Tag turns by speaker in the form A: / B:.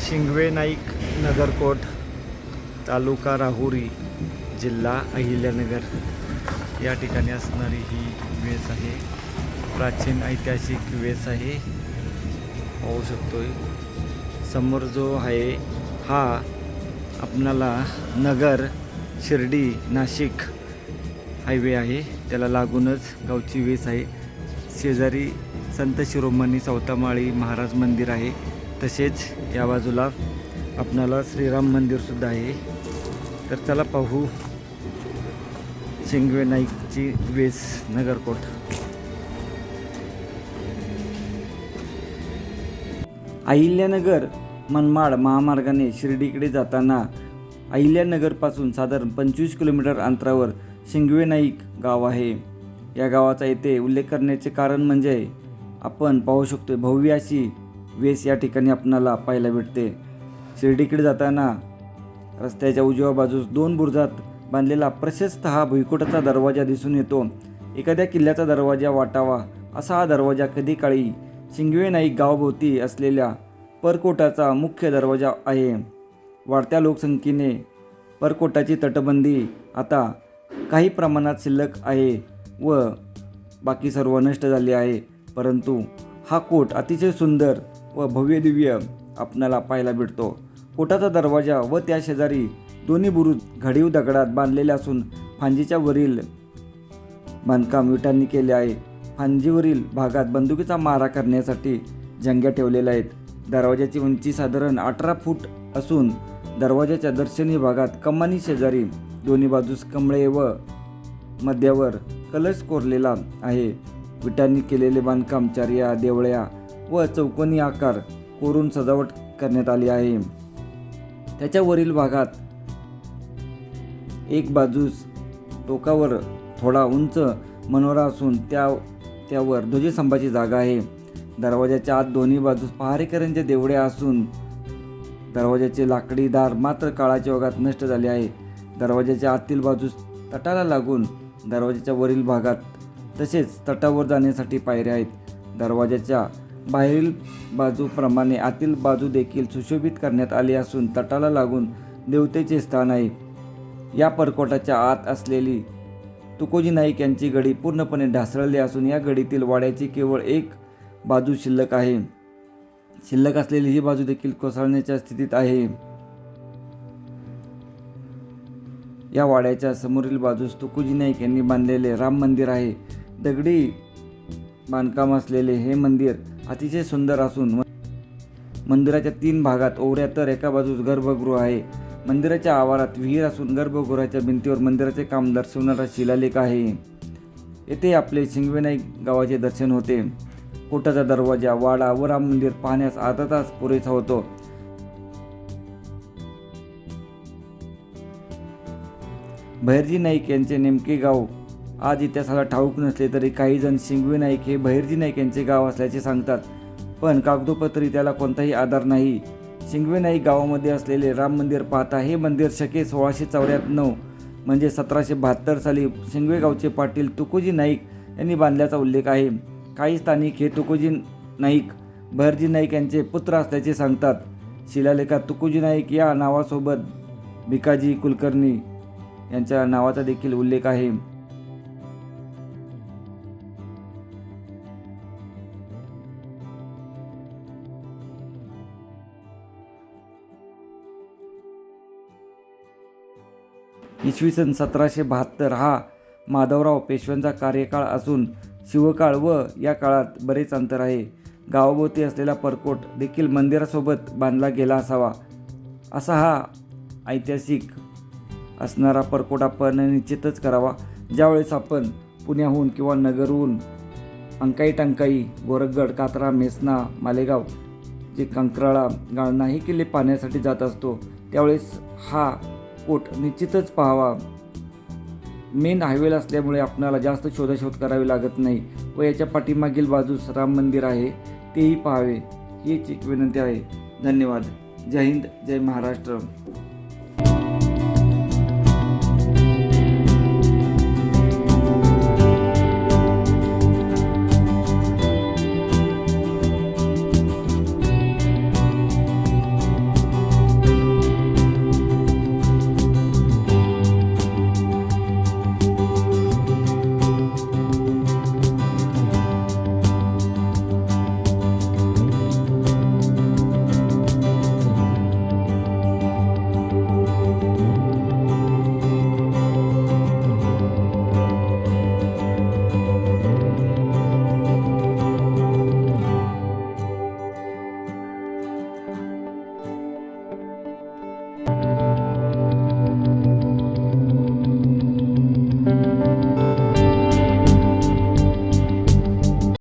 A: शिंगवे नाईक नगरकोट, तालुका राहुरी, जिल्हा अहिल्यानगर या ठिकाणी असणारी ही वेस आहे. प्राचीन ऐतिहासिक वेस आहे. पाहू शकतोय समोर जो आहे हा आपणाला नगर शिर्डी नाशिक हायवे आहे. त्याला लागूनच गावची वेस आहे. शेजारी संत शिरोमणी सावतामाळी महाराज मंदिर आहे. तसेच या बाजूला आपणाला श्रीराम मंदिरसुद्धा आहे. तर चला पाहू शिंगवे नाईकची वेस नगरकोट. अहिल्यानगर मनमाड महामार्गाने शिर्डीकडे जाताना अहिल्यानगरपासून साधारण 25 किलोमीटर अंतरावर शिंगवे नाईक गाव आहे. या गावाचा येथे उल्लेख करण्याचे कारण म्हणजे आपण पाहू शकतो भव्य अशी वेस या ठिकाणी आपणाला पाहायला भेटते. शिर्डीकडे जाताना रस्त्याच्या उजव्या बाजूस 2 बुरुजात बांधलेला प्रशस्त हा भुईकोटाचा दरवाजा दिसून येतो. एखाद्या किल्ल्याचा दरवाजा वाटावा असा हा दरवाजा कधी काळी शिंगवे नाईक गावाभोवती असलेल्या परकोटाचा मुख्य दरवाजा आहे. वाढत्या लोकसंख्येने परकोटाची तटबंदी आता काही प्रमाणात शिल्लक आहे व बाकी सर्व नष्ट झाले आहे. परंतु हा कोट अतिशय सुंदर व भव्यदिव्य आपणाला पाहायला भेटतो. कोटाचा दरवाजा व त्या शेजारी दोन्ही बुरुज घडीव दगडात बांधलेले असून फांजीच्या वरील बांधकाम विटांनी केले आहे. फांजीवरील भागात बंदुकीचा मारा करण्यासाठी जंग्या ठेवलेल्या आहेत. दरवाजाची उंची साधारण 18 फूट असून दरवाजाच्या दर्शनी भागात कमानी शेजारी दोन्ही बाजूस कमळे व मध्यावर कलश कोरलेला आहे. विटांनी केलेले बांधकाम चार्या देवळ्या व चौकोनी आकार कोरून सजावट करण्यात आली आहे. त्याच्या वरील भागात एक बाजूस टोकावर थोडा उंच मनोरा असून त्यावर ध्वजस्तंभाची जागा आहे. दरवाजाच्या आत दोन्ही बाजूस पहारेकरांचे देवळे असून दरवाजाचे लाकडी दार मात्र काळाच्या ओघात नष्ट झाले आहे. दरवाजाच्या आतील बाजूस तटाला लागून दरवाजाच्या वरील भागात तसेच तटावर जाण्यासाठी पायऱ्या आहेत. दरवाजाच्या बाहेरील बाजूप्रमाणे आतील बाजू देखील सुशोभित करण्यात आली असून तटाला लागून देवतेचे स्थान आहे. या परकोटाच्या आत असलेली तुकोजी नाईक यांची गडी पूर्णपणे ढासळली असून या गडीतील वाड्याची केवळ एक बाजू शिल्लक आहे. शिल्लक असलेली ही बाजू देखील कोसळण्याच्या स्थितीत आहे. या वाड्याच्या समोरील बाजूस तुकोजी नाईक यांनी बांधलेले राम मंदिर आहे. दगडी बांधकाम असलेले हे मंदिर अतिशय सुंदर असून मंदिराच्या 3 भागात ओवऱ्या तर एका बाजूस गर्भगृह आहे. मंदिराच्या आवारात विहीर असून गर्भगृहाच्या भिंतीवर मंदिराचे काम दर्शवणारा शिलालेख आहे. येथे आपले शिंगवे नाईक गावाचे दर्शन होते. कोटाचा दरवाजा, वाडा व राम मंदिर पाहण्यास अर्धा तास पुरेसा होतो. बहिर्जी नाईक यांचे नेमके गाव आज इतिहासाला ठाऊक नसले तरी काही जण शिंगवे नाईक हे बहिर्जी नाईक यांचे गाव असल्याचे सांगतात. पण कागदोपत्री त्याला कोणताही आधार नाही. शिंगवे नाईक गावामध्ये असलेले राम मंदिर पाहता हे मंदिर शके 1694 म्हणजे 1772 साली शिंगवे गावचे पाटील तुकोजी नाईक यांनी बांधल्याचा उल्लेख आहे. काही स्थानिक हे तुकोजी नाईक बहिर्जी नाईक यांचे पुत्र असल्याचे सांगतात. शिलालेखात तुकोजी नाईक या नावासोबत भिकाजी कुलकर्णी यांच्या नावाचा देखील उल्लेख आहे. इसवी सन 1772 हा माधवराव पेशव्यांचा कार्यकाळ असून शिवकाळ व या काळात बरेच अंतर आहे. गावाभोवती असलेला परकोट देखील मंदिरासोबत बांधला गेला असावा. असा हा ऐतिहासिक असणारा परकोट आपण निश्चितच करावा. ज्यावेळेस आपण पुण्याहून किंवा नगरहून अंकाई टंकाई गोरखगड कात्रा मेसना मालेगाव जे कंक्राळा गाळणा हे किल्ले पाहण्यासाठी जात असतो त्यावेळेस हा कोट निश्चितच पाहावा. मेन हायवेला असल्यामुळे आपणाला जास्त शोधाशोध करावी लागत नाही व याच्या पाठीमागील बाजूस राम मंदिर आहे तेही पाहावे हीच एक विनंती आहे. धन्यवाद. जय हिंद, जय महाराष्ट्र.